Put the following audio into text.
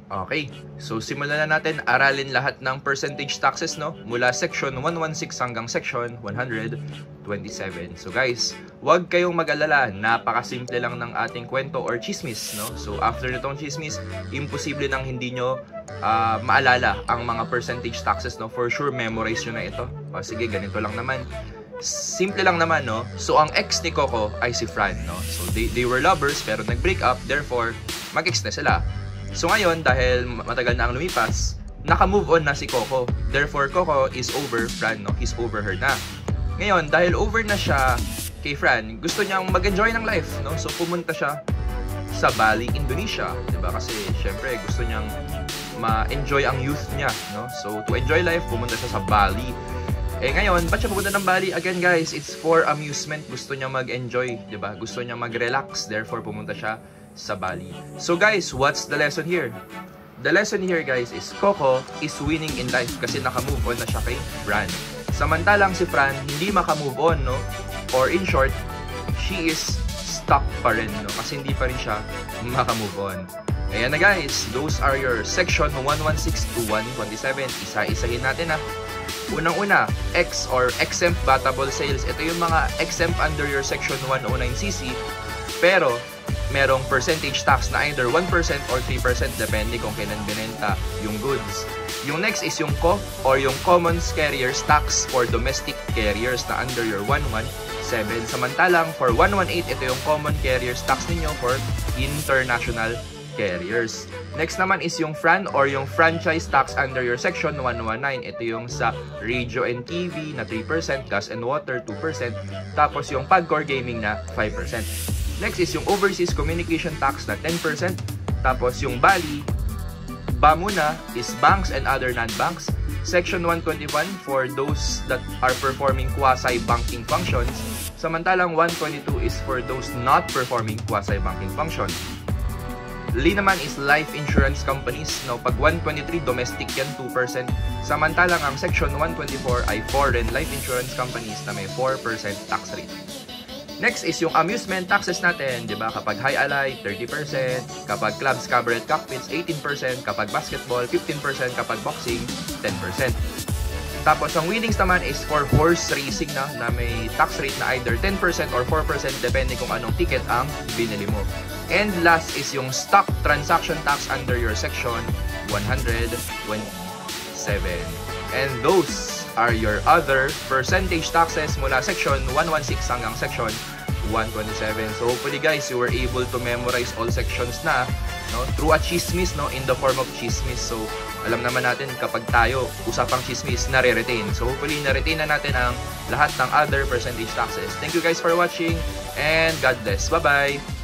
Okay, so simulan na natin aralin lahat ng percentage taxes, no? Mula section 116 hanggang section 127. So guys, huwag kayong mag-alala, napakasimple lang ng ating kwento or chismis, no? So after nitong chismis, imposible nang hindi nyo maalala ang mga percentage taxes, no? For sure, memorize nyo na ito. O sige, ganito lang naman. Simple lang naman, no? So ang ex ni Coco ay si Fran, no? So they were lovers pero nag-break up, therefore mag-ex na sila. So ngayon, dahil matagal na ang lumipas, naka-move on na si Coco. Therefore, Coco is over Fran, no? He's over her na. Ngayon, dahil over na siya kay Fran, gusto niyang mag-enjoy ng life, no? So pumunta siya sa Bali, Indonesia, 'di ba? Kasi syempre gusto niyang ma-enjoy ang youth niya, no? So to enjoy life, pumunta siya sa Bali. Ngayon, ba't siya pupunta ng Bali? Again guys, it's for amusement. Gusto niya mag-enjoy, 'di ba? Gusto niya mag-relax, therefore pumunta siya sa Bali. So guys, what's the lesson here? The lesson here guys is Coco is winning in life kasi naka-move on na siya kay Fran. Samantalang si Fran hindi maka-move on, no? Or in short, she is stuck pa rin, no? Kasi hindi pa rin siya maka-move on. Ayan na guys, those are your section 116 to 127. Isa-isahin natin na. Unang-una, X or exempt battable sales. Ito yung mga exempt under your section 109cc. Pero merong percentage tax na either 1% or 3% depende kung kailan binenta yung goods. Yung next is yung COF or yung Common Carriers Tax for domestic carriers na under your 117. Samantalang for 118, ito yung Common Carriers Tax ninyo for international carriers. Next naman is yung FRAN or yung Franchise Tax under your section 119. Ito yung sa radio and TV na 3%, gas and water 2%, tapos yung PAGCOR gaming na 5%. Next is yung Overseas Communication Tax na 10%. Tapos yung Bali, BAMUNA is banks and other non-banks. Section 121 for those that are performing quasi-banking functions. Samantalang 122 is for those not performing quasi-banking functions. Li naman is life insurance companies. No, pag 123, domestic yan, 2%. Samantalang ang section 124 ay foreign life insurance companies na may 4% tax rate. Next is yung amusement taxes natin, 'di ba? Kapag high alay, 30%, kapag clubs, cabaret, cockpits, 18%, kapag basketball, 15%, kapag boxing, 10%. Tapos ang winnings naman is for horse racing na may tax rate na either 10% or 4% depende kung anong ticket ang binili mo. And last is yung stock transaction tax under your section 127. And those are your other percentage taxes mula section 116 hanggang section 127. So hopefully guys, you were able to memorize all sections na, no, through a chismis, no, in the form of chismis. So alam naman natin kapag tayo usapang chismis, nare-retain. So hopefully na-retain na natin ang lahat ng other percentage taxes. Thank you guys for watching and God bless. Bye-bye!